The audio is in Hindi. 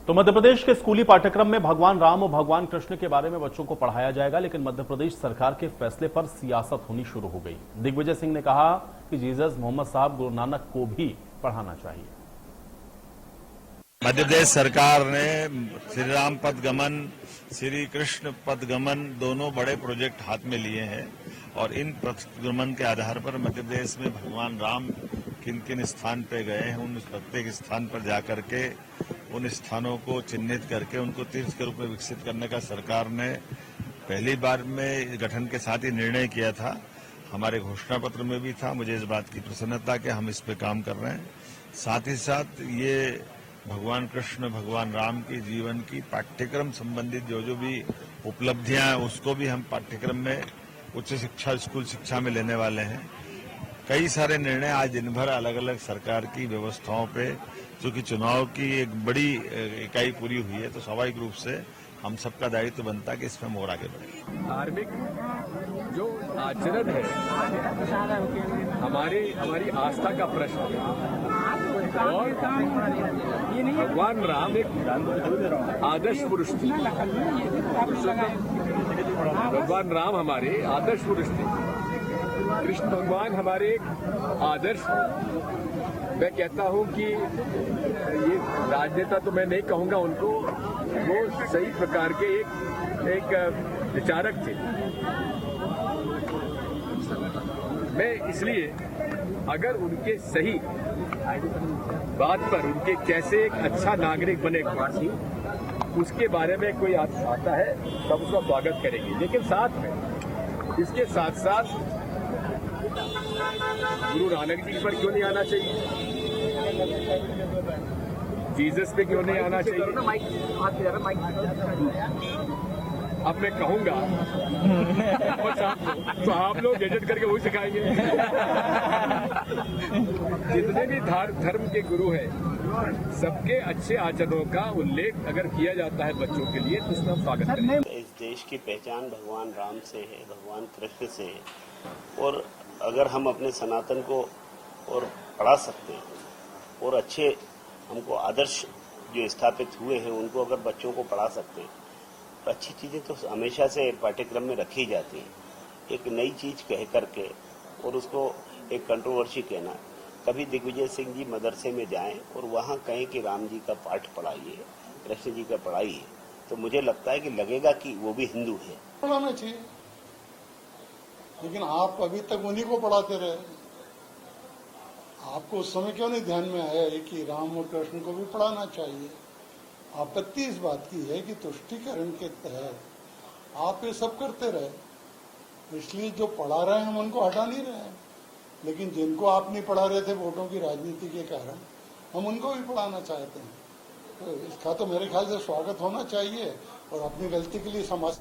तो मध्य प्रदेश के स्कूली पाठ्यक्रम में भगवान राम और भगवान कृष्ण के बारे में बच्चों को पढ़ाया जाएगा, लेकिन मध्य प्रदेश सरकार के फैसले पर सियासत होनी शुरू हो गई। दिग्विजय सिंह ने कहा कि जीसस मोहम्मद साहब गुरु नानक को भी पढ़ाना चाहिए। मध्य प्रदेश सरकार ने श्री राम पदगमन, श्री कृष्ण पदगमन दोनों बड़े प्रोजेक्ट हाथ में लिए हैं और इन पदगमन के आधार पर मध्य प्रदेश में भगवान राम किन किन स्थान पर गए हैं, उन प्रत्येक स्थान पर जाकर के उन स्थानों को चिन्हित करके उनको तीर्थ के रूप में विकसित करने का सरकार ने पहली बार में गठन के साथ ही निर्णय किया था। हमारे घोषणा पत्र में भी था। मुझे इस बात की प्रसन्नता कि हम इस पे काम कर रहे हैं। साथ ही साथ ये भगवान कृष्ण, भगवान राम की जीवन की पाठ्यक्रम संबंधित जो भी उपलब्धियां हैं उसको भी हम पाठ्यक्रम में उच्च शिक्षा, स्कूल शिक्षा में लेने वाले हैं। कई सारे निर्णय आज दिन भर अलग अलग सरकार की व्यवस्थाओं पे, चूंकि चुनाव की एक बड़ी इकाई पूरी हुई है तो स्वाभाविक रूप से हम सबका दायित्व बनता है कि इसमें और आगे बढ़े। धार्मिक जो आचरण है हमारी आस्था का प्रश्न है और भगवान राम एक आदर्श पुरुष थे। भगवान राम हमारे आदर्श पुरुष थे। कृष्ण भगवान हमारे आदर्श। मैं कहता हूं कि ये राजनेता तो मैं नहीं कहूंगा उनको, वो सही प्रकार के एक विचारक थे। मैं इसलिए अगर उनके सही बात पर उनके कैसे एक अच्छा नागरिक बनेगा उसके बारे में कोई आता है तब उसका स्वागत करेंगे, लेकिन साथ में इसके साथ साथ गुरु नानक जी पर क्यों नहीं आना चाहिए, जीसस पे क्यों नहीं आना चाहिए। अब मैं कहूंगा तो आप लोग गजट करके वही सिखाएंगे। जितने भी धर्म के गुरु हैं सबके अच्छे आचरणों का उल्लेख अगर किया जाता है बच्चों के लिए तो उसमें हम स्वागत करेंगे। इस देश की पहचान भगवान राम से है, भगवान कृष्ण से है और अगर हम अपने सनातन को और पढ़ा सकते हैं और अच्छे हमको आदर्श जो स्थापित हुए हैं उनको अगर बच्चों को पढ़ा सकते हैं तो अच्छी चीज़ें तो हमेशा से पाठ्यक्रम में रखी जाती हैं। एक नई चीज़ कह करके और उसको एक कंट्रोवर्सी कहना, कभी दिग्विजय सिंह जी मदरसे में जाएं और वहाँ कहें कि राम जी का पाठ पढ़ाइए, कृष्ण जी का पढ़ाइए, तो मुझे लगता है कि लगेगा कि वो भी हिंदू है। पढ़ाना चाहिए, लेकिन आप अभी तक उन्हीं को पढ़ाते रहे। आपको उस समय क्यों नहीं ध्यान में आया है कि राम और कृष्ण को भी पढ़ाना चाहिए। आपत्ति इस बात की है कि तुष्टीकरण के तहत आप ये सब करते रहे, इसलिए जो पढ़ा रहे हैं हम उनको हटा नहीं रहे हैं, लेकिन जिनको आप नहीं पढ़ा रहे थे वोटों की राजनीति के कारण हम उनको भी पढ़ाना चाहते हैं। तो इसका तो मेरे ख्याल से स्वागत होना चाहिए और अपनी गलती के लिए समाज